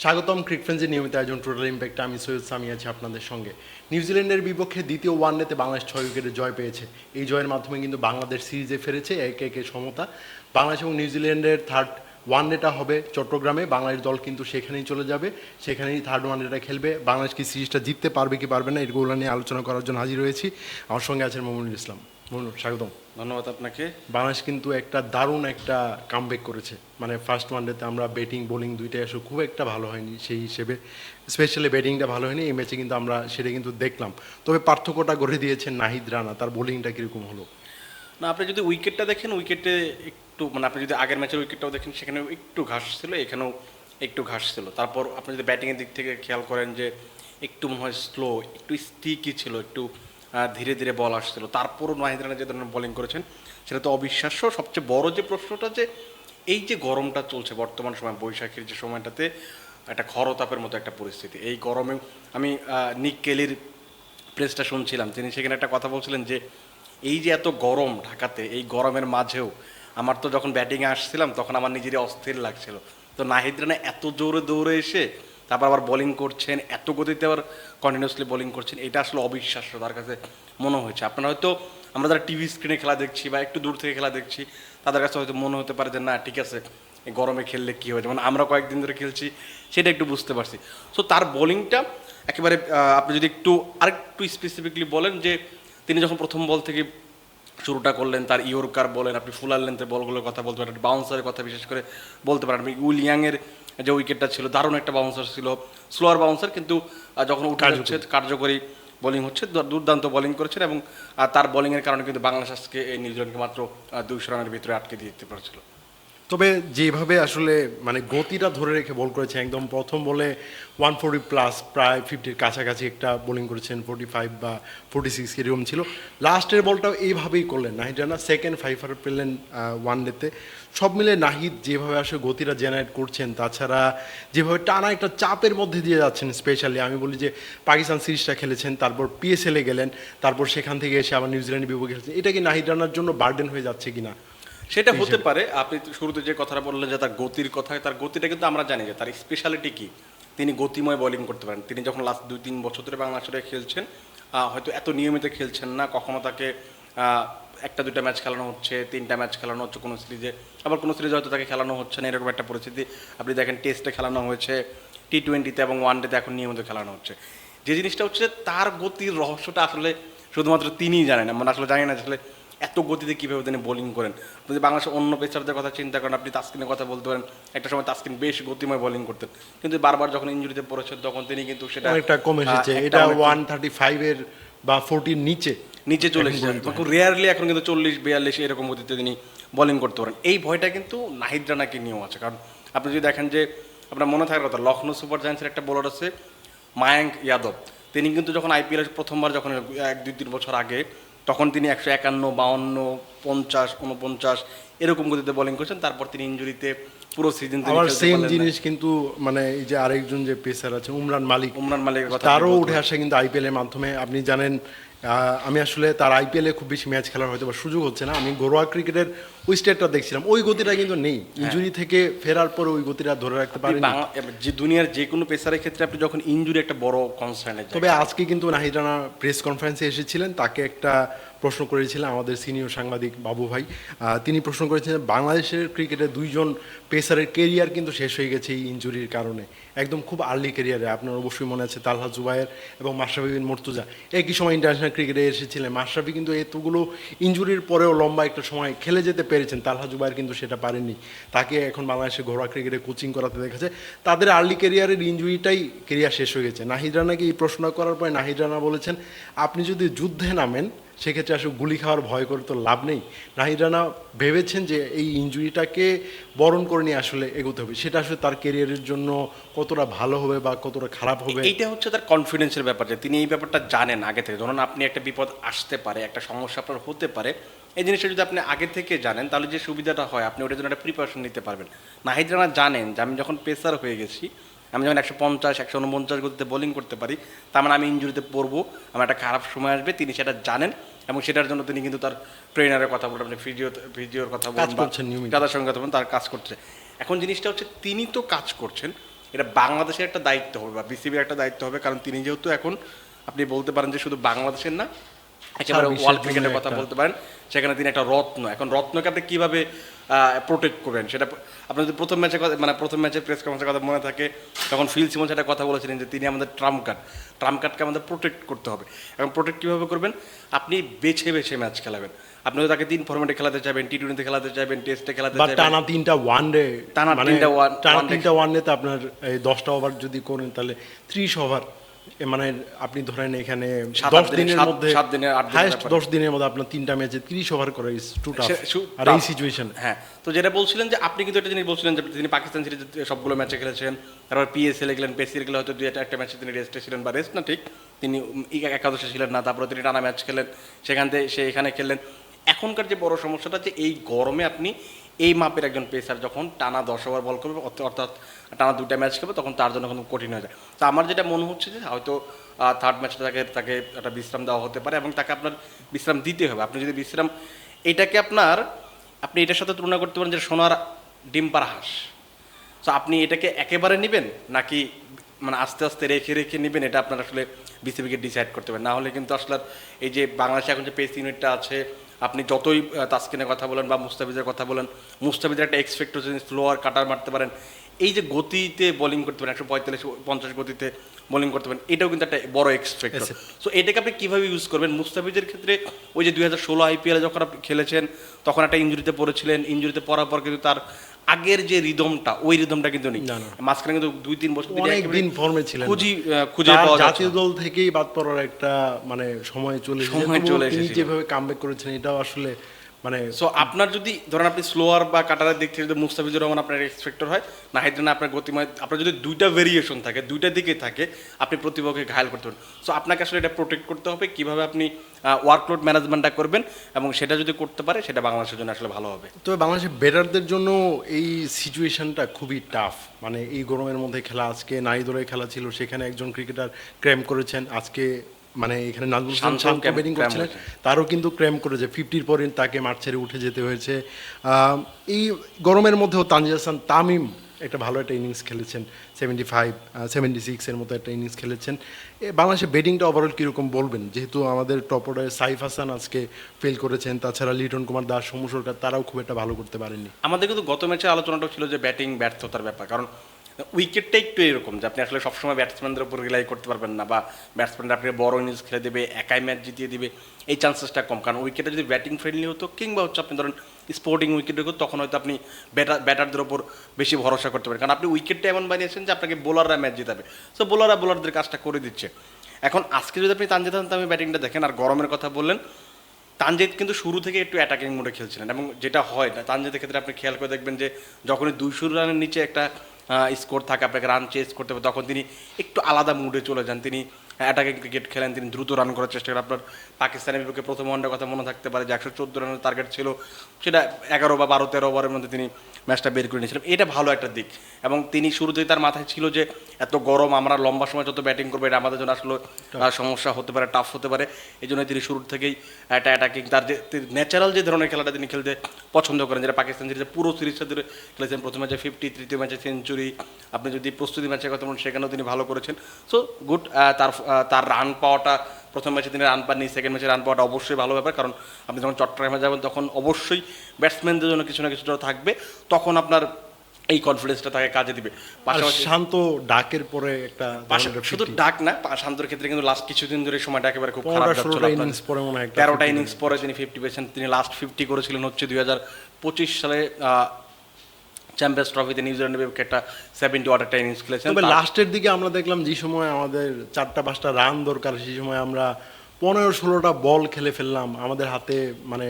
স্বাগতম ক্রিকফ্রেন্সের নিয়মিত আয়োজন টোটাল ইম্প্যাক্টে আমি সৈয়দ সামি আছি আপনাদের সঙ্গে। নিউজিল্যান্ডের বিপক্ষে দ্বিতীয় ওয়ানডেতে বাংলাদেশ 6 উইকেটে জয় পেয়েছে। এই জয়ের মাধ্যমে কিন্তু বাংলাদেশ সিরিজে ফিরেছে 1-1 সমতা। বাংলাদেশ এবং নিউজিল্যান্ডের থার্ড ওয়ানডেটা হবে চট্টগ্রামে। বাংলাদেশ দল কিন্তু সেখানেই চলে যাবে, সেখানেই থার্ড ওয়ানডেটা খেলবে। বাংলাদেশ কি সিরিজটা জিততে পারবে কি পারবে না এগুলো নিয়ে আলোচনা করার জন্য হাজির হয়েছি। আমার সঙ্গে আছেন মামুনুল ইসলাম। মামুনুল, স্বাগতম। ধন্যবাদ আপনাকে। বাংলাদেশ কিন্তু একটা দারুণ একটা কামব্যাক করেছে, মানে ফার্স্ট ওয়ানডেতে আমরা ব্যাটিং বোলিং দুইটাই আসলে খুব একটা ভালো হয়নি, সেই হিসেবে স্পেশালি ব্যাটিংটা ভালো হয়নি। এই ম্যাচে কিন্তু আমরা সেটা কিন্তু দেখলাম। তবে পার্থক্যটা গড়ে দিয়েছেন নাহিদ রানা, তার বোলিংটা কীরকম হলো? না, আপনি যদি উইকেটটা দেখেন, উইকেটে একটু মানে আপনি যদি আগের ম্যাচের উইকেটটাও দেখেন, সেখানে একটু ঘাস ছিল, এখানেও একটু ঘাস ছিল। তারপর আপনি যদি ব্যাটিংয়ের দিক থেকে খেয়াল করেন যে একটু মনে হয় স্লো, একটু স্টিকই ছিল, একটু ধীরে ধীরে বল আসছিল। তারপরও নাহিদ রানা যে ধরনের বোলিং করেছেন সেটা তো অবিশ্বাস্য। সবচেয়ে বড় যে প্রশ্নটা, যে এই যে গরমটা চলছে বর্তমান সময়, বৈশাখীর যে সময়টাতে একটা খরতাপের মতো একটা পরিস্থিতি, এই গরমে আমি নিক কেলির প্রেসটা শুনছিলাম, তিনি সেখানে একটা কথা বলছিলেন যে এই যে এত গরম ঢাকাতে, এই গরমের মাঝেও আমার তো যখন ব্যাটিংয়ে আসছিলাম তখন আমার নিজেরই অস্থির লাগছিল। তো নাহিদ রানা এত জোরে দৌড়ে এসে তারপর আবার বোলিং করছেন, এত গতিতে আবার কন্টিনিউসলি বোলিং করছেন, এটা আসলে অবিশ্বাস্য তার কাছে মনে হয়েছে। আপনারা হয়তো, আমরা যারা টিভি স্ক্রিনে খেলা দেখছি বা একটু দূর থেকে খেলা দেখছি, তাদের কাছে হয়তো মনে হতে পারে যে না ঠিক আছে, এই গরমে খেললে কী হয়, যেমন আমরা কয়েকদিন ধরে খেলছি সেটা একটু বুঝতে পারছি। সো তার বোলিংটা একেবারে, আপনি যদি একটু আরেকটু স্পেসিফিকলি বলেন যে তিনি যখন প্রথম বল থেকে শুরুটা করলেন, তার ইয়র্কার বলেন, আপনি ফুলার লেন্থের বলগুলোর কথা বলতে পারেন, বাউন্সারের কথা বিশেষ করে বলতে পারেন। আপনি উইলিয়াংয়ের যে উইকেটটা ছিল, দারুণ একটা বাউন্সার ছিল, স্লোয়ার বাউন্সার, কিন্তু যখন উঠে যাচ্ছে কার্যকরী বোলিং হচ্ছে, দুর্দান্ত বোলিং করেছেন। এবং তার বোলিংয়ের কারণে কিন্তু বাংলাদেশ আজকে এই নিউজিল্যান্ডকে মাত্র 200 রানের ভিতরে আটকে দিতে পারছিল। তবে যেভাবে আসলে মানে গতিটা ধরে রেখে বল করেছে, একদম প্রথম বলে 140 প্লাস, প্রায় 50-র কাছাকাছি একটা বোলিং করেছেন, 45 বা 46 এরকম ছিল। লাস্টের বলটাও এইভাবেই করলেন নাহিদ রানা, সেকেন্ড ফাইভার পেলেন ওয়ানডেতে। সব মিলে নাহিদ যেভাবে আসলে গতিটা জেনারেট করছেন, তাছাড়া যেভাবে টানা একটা চাপের মধ্যে দিয়ে যাচ্ছেন, স্পেশালি আমি বলি যে পাকিস্তান সিরিজটা খেলেছেন, তারপর পিএসএলে গেলেন, তারপর সেখান থেকে এসে আবার নিউজিল্যান্ডের বিপক্ষে খেলেছেন, এটা কি নাহিদ রানার জন্য বার্ডেন হয়ে যাচ্ছে কিনা? সেটা হতে পারে। আপনি শুরুতে যে কথাটা বললেন যে তার গতির কথা, তার গতিটা কিন্তু আমরা জানি যে তার স্পেশালিটি কি, তিনি গতিময় বোলিং করতে পারেন। তিনি যখন লাস্ট 2-3 বছর ধরে বাংলাদেশে খেলছেন, হয়তো এত নিয়মিত খেলছেন না, কখনো তাকে একটা দুটা ম্যাচ খেলানো হচ্ছে, 3টা ম্যাচ খেলানো হচ্ছে কোনো সিরিজে, আবার কোনো সিরিজে হয়তো তাকে খেলানো হচ্ছে না, এরকম একটা পরিস্থিতি। আপনি দেখেন টেস্টে খেলানো হয়েছে, টি-20তে এবং ওয়ানডেতে এখন নিয়মিত খেলানো হচ্ছে। যে জিনিসটা হচ্ছে, তার গতির রহস্যটা আসলে শুধুমাত্র তিনিই জানেন। আমরা আসলে জানি না আসলে এত গতিতে কীভাবে তিনি বোলিং করেন। যদি বাংলাদেশের অন্য পেসারদের কথা চিন্তা করেন, আপনি তাসকিনের কথা বলতে পারেন, একটা সময় তাসকিন বেশ গতিময় বোলিং করতেন, কিন্তু বারবার যখন ইনজুরিতে পড়েছেন তখন তিনি কিন্তু সেটা অনেকটা কমে এসেছে, এটা 135 এর বা 40 নিচে নিচে চলে এসেছে। খুব রেয়ারলি এখন কিন্তু 40-42 এরকম গতিতে তিনি বোলিং করতে পারেন। এই ভয়টা কিন্তু নাহিদ রানাকে নিয়েও আছে। কারণ আপনি যদি দেখেন যে, আপনার মনে থাকার কথা, লখনৌ সুপার জায়ান্টসের একটা বোলার আছে মায়াঙ্ক যাদব, তিনি কিন্তু যখন আইপিএল প্রথমবার যখন 1-2-3 বছর আগে, তখন তিনি 151, 52, 50, 49 এরকম গতিতে বোলিং করছেন। তারপর তিনি ইনজুরিতে পুরো সিজন আবার সেম জিনিস কিন্তু মানে এই যে আরেকজন যে পেসার আছে উমরান মালিকের কথা, তারও উঠে আসে কিন্তু আইপিএল এর মাধ্যমে। আপনি জানেন, আমি আসলে তার আইপিএলে খুব বেশি ম্যাচ খেলার হয়তো বা সুযোগ হচ্ছে না, আমি ঘরোয়া ক্রিকেটের ওই স্টেটটা দেখছিলাম, ওই গতিটা কিন্তু নেই। ইনজুরি থেকে ফেরার পরে ওই গতিটা ধরে রাখতে পারেন। যে দুনিয়ার যে কোনো পেসারের ক্ষেত্রে আপনি যখন ইনজুরি একটা বড় কনসার্ন। তবে আজকে কিন্তু নাহিদ রানা প্রেস কনফারেন্সে এসেছিলেন, তাকে একটা প্রশ্ন করেছিলেন আমাদের সিনিয়র সাংবাদিক বাবু ভাই। তিনি প্রশ্ন করেছিলেন বাংলাদেশের ক্রিকেটে 2জন পেসারের কেরিয়ার কিন্তু শেষ হয়ে গেছে এই ইনজুরির কারণে, একদম খুব আর্লি কেরিয়ারে। আপনার অবশ্যই মনে আছে তালহা জুবায়ের এবং মাশরাফি বিন মুর্তজা একই সময় ইন্টারন্যাশনাল ক্রিকেটে এসেছিলেন। মাশরাফি কিন্তু এতগুলো ইনজুরির পরেও লম্বা একটা সময় খেলে যেতে পেরেছেন, তালহা জুবায়ের কিন্তু সেটা পারেননি। তাকে এখন বাংলাদেশের ঘরোয়া ক্রিকেটে কোচিং করাতে দেখেছে। তাদের আর্লি কেরিয়ারের ইনজুরিটাই কেরিয়ার শেষ হয়ে গেছে। নাহিদ রানাকে এই প্রশ্ন করার পরে নাহিদ রানা বলেছেন, আপনি যদি যুদ্ধে নামেন সেক্ষেত্রে আসলে গুলি খাওয়ার ভয় করে তো লাভ নেই। নাহিদ রানা ভেবেছেন যে এই ইনজুরিটাকে বরণ করে নিয়ে আসলে এগোতে হবে, সেটা আসলে তার কেরিয়ারের জন্য কতটা ভালো হবে বা কতটা খারাপ হবে। এইটা হচ্ছে তার কনফিডেন্সের ব্যাপার, যে তিনি এই ব্যাপারটা জানেন আগে থেকে। ধরুন আপনি একটা বিপদ আসতে পারে, একটা সমস্যা আপনার হতে পারে, এই জিনিসটা যদি আপনি আগে থেকে জানেন তাহলে যে সুবিধাটা হয়, আপনি ওটার জন্য একটা প্রিপারেশন নিতে পারবেন। নাহিদ রানা জানেন যে আমি যখন পেসার হয়ে গেছি, আমি যখন 150, 149 গতিতে বোলিং করতে পারি, তার মানে আমি ইনজুরিতে পড়বো, আমার একটা খারাপ সময় আসবে, তিনি সেটা জানেন। এবং সেটার জন্য তিনি কিন্তু তার ট্রেনারের কথা বলবেন, আপনি ফিজিওর কথা বলবেন, তাদের সঙ্গে কথা বলবেন, তার কাজ করছে। এখন জিনিসটা হচ্ছে, তিনি তো কাজ করছেন, এটা বাংলাদেশের একটা দায়িত্ব হবে বা বিসিবির একটা দায়িত্ব হবে, কারণ তিনি যেহেতু এখন আপনি বলতে পারেন যে শুধু বাংলাদেশের না, একেবারে বিশ্বের ওয়ার্ল্ড জন্য ক্রিকেটের কথা একটা- বলতে পারেন, সেখানে তিনি একটা রত্ন। এখন রত্নকে আপনি কীভাবে প্রোটেক্ট করবেন সেটা আপনার যদি প্রথম ম্যাচের কথা মানে প্রথম ম্যাচের প্রেস কনফারেন্সের কথা মনে থাকে, তখন ফিল সিমন্স একটা কথা বলেছিলেন যে তিনি আমাদের ট্রাম্প কার্ডকে আমাদের প্রোটেক্ট করতে হবে। এবং প্রোটেক্ট কীভাবে করবেন, আপনি বেছে বেছে ম্যাচ খেলাবেন। আপনি যদি তাকে 3 ফরম্যাটে খেলাতে চাইবেন, টি20 খেলাতে চাইবেন, টেস্টে খেলাতে বা চাইবেন, টানা 3টা ওয়ানডে, টানা মানে 3টা টানা one day 3টা ওয়ানডেতে আপনার এই 10টা ওভার যদি করেন তাহলে 30 ওভার, মানে আপনি ধরেন এখানে 7 10 দিনের- দিনের সাত- মধ্যে 7 দিনের 8 দিনের হাইয়েস্ট ব্যাপারে। 10 দিনের মধ্যে আপনার 3টা ম্যাচে 30 ওভার করে ইজ টু টাফ। আর এই সিচুয়েশন হ্যাঁ, তো যেটা বলছিলেন যে আপনি কিন্তু একটা জিনিস বলছিলেন যে তিনি পাকিস্তান সিরিজে সবগুলো ম্যাচে খেলেছেন, তারপর পিএসএল গেলেন, পেসির গেলে হয়তো একটা ম্যাচে তিনি রেস্টে ছিলেন, বা রেস্ট না ঠিক, তিনি একাদশে ছিলেন না, তারপরে তিনি টানা ম্যাচ খেলেন, সেখান থেকে সে এখানে খেললেন। এখনকার যে বড় সমস্যাটা যে এই গরমে আপনি এই মাপের একজন পেসার যখন টানা 10 ওভার বল করবে, অর্থাৎ টানা 2টা ম্যাচ খেলবে, তখন তার জন্য কিন্তু কঠিন হয়ে যায়। তো আমার যেটা মনে হচ্ছে যে হয়তো থার্ড ম্যাচটা তাকে একটা বিশ্রাম দেওয়া হতে পারে, এবং তাকে আপনার বিশ্রাম দিতে হবে। আপনি যদি বিশ্রাম এটাকে আপনি এটার সাথে তুলনা করতে পারেন যে সোনার ডিম পাড়া হাঁস। তো আপনি এটাকে একেবারে নেবেন নাকি মানে আস্তে আস্তে রেখে রেখে নেবেন, এটা আপনার আসলে বিসিবিকে ডিসাইড করতে হবে। না হলে কিন্তু আসলে এই যে বাংলাদেশে এখন যে পেস ইউনিটটা আছে, আপনি যতই তাসকিনের কথা বলেন বা মুস্তাফিজের কথা বলেন, মুস্তাফিজের একটা এক্সপেক্ট হচ্ছে স্লোয়ার কাটার মারতে পারেন, এই যে গতিতে বোলিং করতে পারেন 145-50 গতিতে বোলিং করতে পারেন, এটাও কিন্তু একটা বড় এক্সপেক্ট। সো এটাকে আপনি কীভাবে ইউজ করবেন? মুস্তাফিজের ক্ষেত্রে ওই যে 2016 আইপিএলে যখন আপনি খেলেছেন, তখন একটা ইঞ্জুরিতে পড়েছিলেন, ইঞ্জুরিতে পড়ার পর কিন্তু তার আগের যে রিদমটা, ওই রিদমটা কিন্তু নেই। না, না। মাঝখানে কিন্তু 2-3 বছর তিনি অনেক একেবারে দিন ফর্মে ছিলেন, খুঁজে তার পাওয়া যাচ্ছে জাতীয় না। দল থেকেই বাদ পড়ার একটা মানে সময় চলে তিনি এসেছিল। যেভাবে কামব্যাক করেছেন এটাও আসলে মানে সো আপনার যদি ধরেন আপনি স্লোয়ার বা কাটারের দিক থেকে যদি মুস্তাফিজুর রহমান আপনার এক্সপেক্টর হয়, নাহিদ রানা আপনার গতিময়, আপনার যদি 2টা ভেরিয়েশন থাকে, 2টা দিকে থাকে, আপনি প্রতিপক্ষকে ঘায়াল করতে পারেন। সো আপনাকে আসলে এটা প্রোটেক্ট করতে হবে, কীভাবে আপনি ওয়ার্কলোড ম্যানেজমেন্টটা করবেন, এবং সেটা যদি করতে পারে সেটা বাংলাদেশের জন্য আসলে ভালো হবে। তবে বাংলাদেশের ব্যাটারদের জন্য এই সিচুয়েশনটা খুবই টাফ। মানে এই গরমের মধ্যে খেলা, আজকে নাহিদুলের খেলা ছিল, সেখানে একজন ক্রিকেটার ক্র্যাম করেছেন। আজকে মানে এখানে নাজমুল হাসান শান্ত ব্যাটিং করছিলেন, তারও কিন্তু ক্র্যাম করেছে, 50-র পরে তাকে মাঠ ছেড়ে উঠে যেতে হয়েছে। এই গরমের মধ্যেও তানজিদ হাসান তামিম একটা ভালো একটা ইনিংস খেলেছেন, 75-76-এর মতো একটা ইনিংস খেলেছেন। বাংলাদেশের ব্যাটিংটা ওভারঅল কীরকম বলবেন? যেহেতু আমাদের টপ অর্ডারে সাইফ হাসান আজকে ফেল করেছেন, তাছাড়া লিটন কুমার দাস, সৌম্য সরকার তারাও খুব একটা ভালো করতে পারেননি। আমাদের কিন্তু গত ম্যাচে আলোচনাটা ছিল যে ব্যাটিং ব্যর্থতার ব্যাপার, কারণ উইকেটটা একটু এরকম যে আপনি আসলে সবসময় ব্যাটসম্যানদের উপর রিলাই করতে পারবেন না, বা ব্যাটসম্যানরা আপনি বড় ইনিংস খেলে দেবে, একাই ম্যাচ জিতিয়ে দিবে, এই চান্সেসটা কম। কারণ উইকেটে যদি ব্যাটিং ফ্রেন্ডলি হতো, কিংবা হচ্ছে আপনি ধরেন স্পোর্টিং উইকেট হতো, তখন হয়তো আপনি ব্যাটারদের ওপর বেশি ভরসা করতে পারেন, কারণ আপনি উইকেটটা এমন বানিয়েছেন যে আপনাকে বোলাররা ম্যাচ জিতাবে। সো বোলারদের কাজটা করে দিচ্ছে। এখন আজকে যদি আপনি তানজিদ হাসান তামিমের ব্যাটিংটা দেখেন, আর গরমের কথা বললেন, তানজিদ কিন্তু শুরু থেকে একটু অ্যাটাকিং মোডে খেলছিলেন, এবং যেটা হয় না তানজিদের ক্ষেত্রে আপনি খেয়াল করে দেখবেন যে যখনই 200 রানের নিচে একটা স্কোর থাকে, আপনাকে রান চেস করতে হবে, তখন তিনি একটু আলাদা মুডে চলে যান, তিনি অ্যাটাকিং ক্রিকেট খেলেন, তিনি দ্রুত রান করার চেষ্টা করেন। আপনার পাকিস্তানের বিপক্ষে প্রথম ওয়ানডের কথা মনে থাকতে পারে যে 114 রানের টার্গেট ছিল, সেটা 11 বা 12-13 ওভারের মধ্যে তিনি ম্যাচটা বের করে নিয়েছিলেন। এটা ভালো একটা দিক, এবং তিনি শুরুতেই তার মাথায় ছিল যে এত গরম, আমরা লম্বা সময় যত ব্যাটিং করবো এটা আমাদের জন্য আসলে সমস্যা হতে পারে, টাফ হতে পারে। এই জন্য তিনি শুরু থেকেই একটা অ্যাটাকিং, তার যে ন্যাচারাল যে ধরনের খেলাটা তিনি খেলতে পছন্দ করেন, যেটা পাকিস্তান সিরিজে পুরো সিরিজটা ধরে খেলেছেন। প্রথম ম্যাচে 50, তৃতীয় ম্যাচে সেঞ্চুরি, আপনি যদি প্রস্তুতি ম্যাচের কথা বলেন সেখানেও তিনি ভালো করেছেন। So good. তার রান পাওয়াটা, প্রথম ম্যাচে তিনি রান পাননি, সেকেন্ড ম্যাচে রান পাওয়াটা অবশ্যই ভালো ব্যাপার, কারণ আপনি যখন চট্টগ্রামে যাবেন তখন অবশ্যই ব্যাটসম্যানদের জন্য কিছু না কিছুটা থাকবে, তখন আপনার এই কনফিডেন্সটা তাকে কাজে দিবে। পাশাপাশি শান্ত ডাকের পরে একটা শুধু ডাক না, শান্তর ক্ষেত্রে কিন্তু লাস্ট কিছুদিন ধরে সময়টা একেবারে খুব খারাপ যাচ্ছিল। 13টা ইনিংস পরে তিনি 50 পেয়েছেন। তিনি লাস্ট 50 করেছিলেন হচ্ছে 2025 সালে চ্যাম্পিয়ন্স ট্রফিতে নিউজিল্যান্ডের বিপক্ষে একটা 70 ওয়াট একটা ইনিংস খেলেছেন। তবে লাস্টের দিকে আমরা দেখলাম যে সময় আমাদের 4-5টা রান দরকার, সেই সময় আমরা 15-16টা বল খেলে ফেললাম, আমাদের হাতে মানে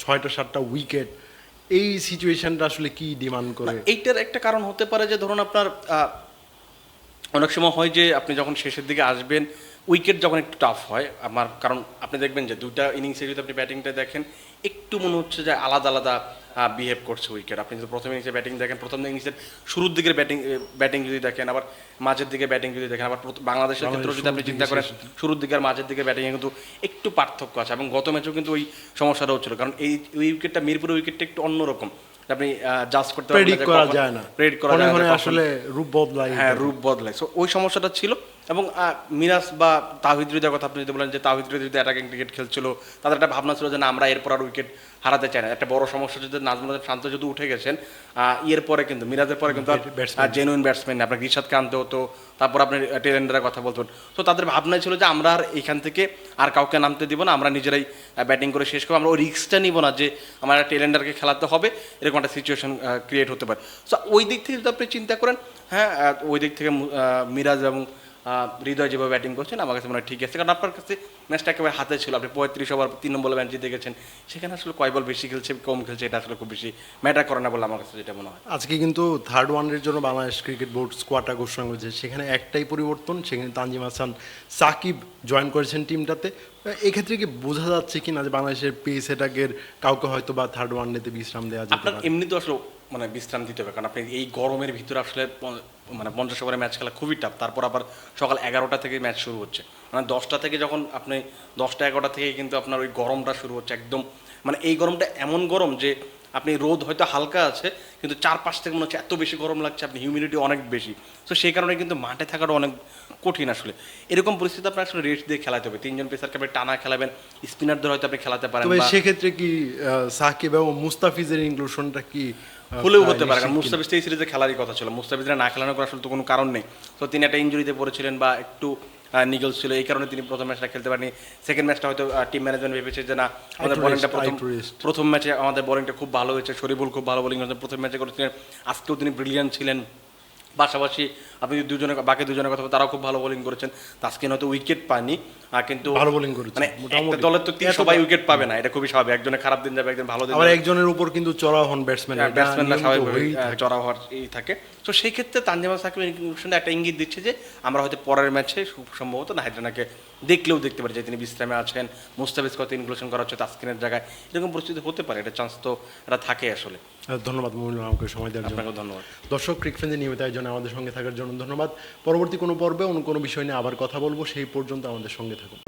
6টা-7টা উইকেট। এই সিচুয়েশনটা আসলে কি ডিমান্ড করে? এইটার একটা কারণ হতে পারে যে ধরুন আপনার অনেক সময় হয় যে আপনি যখন শেষের দিকে আসবেন, উইকেট যখন একটু টাফ হয় আমার, কারণ আপনি দেখবেন যে 2টা ইনিংসে যদি আপনি ব্যাটিংটা দেখেন, একটু মনে হচ্ছে যে আলাদা আলাদা বিহেভ করছে উইকেট। আপনি যদি প্রথম ইনিংসে ব্যাটিং দেখেন, প্রথম ইনিংসের শুরুর দিকের ব্যাটিং যদি দেখেন, আবার মাঝের দিকে ব্যাটিং যদি দেখেন, আবার বাংলাদেশের ক্ষেত্রে যদি আপনি চিন্তা করেন, শুরুর দিকে আর মাঝের দিকে ব্যাটিংয়ে কিন্তু একটু পার্থক্য আছে, এবং গত ম্যাচেও কিন্তু ওই সমস্যাটা হচ্ছিল, কারণ এই উইকেটটা, মিরপুরের উইকেটটা একটু অন্যরকম। আপনি জাজ করতে পারবেন প্রেডিক্ট করা যায় না, প্রেডিক্ট করা ক্ষণে যায় না ক্ষণে যে কখন- আসলে রূপ বদলায়। হ্যাঁ রূপ বদলায়। সো ওই সমস্যাটা ছিল। এবং মিরাজ বা তাওহিদ হৃদয়ের কথা আপনি যদি বলেন যে তাওহিদ হৃদয় যদি অ্যাটাকিং ক্রিকেট খেলছিল, তাদের একটা ভাবনা ছিল যে না আমরা এরপর আর উইকেট হারাতে চাই না। একটা বড় সমস্যা যদি নাজমুল হাসান শান্ত যদি উঠে গেছেন, এর পরে কিন্তু মিরাজের পরে কিন্তু Batsman। জেনুইন ব্যাটসম্যান আপনার রিশাদকে আনতে হতো, তারপর আপনার টেলেন্ডারের কথা বলতেন। তো তাদের ভাবনাই ছিল যে আমরা আর এখান থেকে আর কাউকে নামতে দিব না, আমরা নিজেরাই ব্যাটিং করে শেষ করবো, আমরা ওই রিস্কটা নিব না যে আমার টেলেন্ডারকে খেলাতে হবে, এরকম একটা সিচুয়েশন ক্রিয়েট হতে পারে। সো ওই দিক থেকে যদি আপনি চিন্তা করেন, হ্যাঁ ওই দিক থেকে মিরাজ এবং হৃদয় যেভাবে ব্যাটিং করছেন আমার কাছে মনে হয় ঠিক আছে। কারণ আপনার কাছে ম্যাচটা একেবারে হাতে ছিল, আপনি 35 ওভার 3 নম্বর ম্যাচ জিতে গেছেন, সেখানে আসলে কয় বল বেশি খেলছে কম খেলছে এটা আসলে খুব বেশি ম্যাটার করে না বলে আমার কাছে যেটা মনে হয়। আজকে কিন্তু থার্ড ওয়ানের জন্য বাংলাদেশ ক্রিকেট বোর্ড স্কোয়াডটা ঘোষণা করেছে, সেখানে একটাই পরিবর্তন, সেখানে তানজিম হাসান সাকিব জয়েন করেছেন টিমটাতে। এক্ষেত্রে কি বোঝা যাচ্ছে কি না যে বাংলাদেশের পেস অ্যাটাকের কাউকে হয়তো বা থার্ড ওয়ানডেতে বিশ্রাম দেওয়া যেতে আপনার পারে? এমনি তো আসলে মানে বিশ্রাম দিতে হবে, কারণ আপনি এই গরমের ভিতরে আসলে মানে 50 ওভারে ম্যাচ খেলা খুবই টাফ। তারপর আবার সকাল 11টা থেকে ম্যাচ শুরু হচ্ছে, মানে 10টা থেকে যখন আপনি 10টা 11টা থেকে কিন্তু আপনার ওই গরমটা শুরু হচ্ছে একদম। মানে এই গরমটা এমন গরম যে আপনি রোদ হয়তো হালকা আছে কিন্তু চারপাশ থেকে মনে হচ্ছে এত বেশি গরম লাগছে, আপনি হিউমিডিটি অনেক বেশি। তো সেই কারণে কিন্তু মাঠে থাকাটা অনেক কঠিন আসলে। এরকম পরিস্থিতি আপনার আসলে রেস্ট দিয়ে খেলাতে হবে। 3 জন পেসারকে আপনি টানা খেলাবেন, স্পিনারদের হয়তো আপনি খেলাতে পারেন, তবে বা সেক্ষেত্রে কি সাকিব এবং মুস্তাফিজের ইনক্লুশনটা কি হলেও হতে পারে, কারণ নিশ্চিত কিনা? মুস্তাফিজ তো এই সিরিজে খেলারই কথা ছিল। মুস্তাফিজরা না খেলানোর করার আসলে তো কোনো কারণ নেই। তো তিনি একটা ইনজুরিতে পড়েছিলেন বা একটু নিগলস ছিল, এই কারণে তিনি প্রথম ম্যাচটা খেলতে পারেনি। সেকেন্ড ম্যাচটা হয়তো টিম ম্যানেজমেন্ট ভেবেছে যে না আমাদের একটু বোলিংটা rest, একটু rest। প্রথম ম্যাচে আমাদের বোলিংটা খুব ভালো হয়েছে, শরীফুল খুব ভালো বোলিং করেছেন প্রথম ম্যাচে করেছিলেন, আজকেও তিনি ব্রিলিয়ান্ট ছিলেন। পাশাপাশি আপনি বাকি দুজনের কথা বলেন, তারাও খুব ভালো বোলিং করেছেন। তাসকিন হয়তো উইকেট পায়নি, কিন্তু ভালো bowling করেছে, মানে মোটামুটি। একটা দলের তো সবাই উইকেট পাবে না, এটা খুবই স্বাভাবিক। একজনের খারাপ দিন যাবে, একজন ভালো দিন আবার যাবে। একজনের উপর কিন্তু চড়া হন ব্যাটসম্যান, ব্যাটসম্যানরা স্বাভাবিকভাবেই চড়া হওয়ার থাকে। তো সেই ক্ষেত্রে তানজিম সাকিবের ইনক্লুশনে একটা ইঙ্গিত দিচ্ছে যে আমরা হয়তো পরের ম্যাচে খুব সম্ভবত নাহিদ রানাকে দেখলেও দেখতে পারি যে তিনি বিশ্রামে আছেন, মুস্তাফিজকে হয়তো ইনক্লুশন করা হচ্ছে তাসকিনের জায়গায়, এরকম পরিস্থিতি হতে পারে। এটা চান্স তো এটা থাকে আসলে। ধন্যবাদ মমিনুল আমাকে সময় দেওয়ার জন্য। আপনাকে ধন্যবাদ। দর্শক, ক্রিকেট ফ্যানদের নিয়মিত আয়োজনে আমাদের সঙ্গে থাকার জন্য ধন্যবাদ। পরবর্তী কোনো পর্বে অন্য কোনো বিষয় নিয়ে আবার কথা বলবো, সেই পর্যন্ত আমাদের সঙ্গে থাকুন।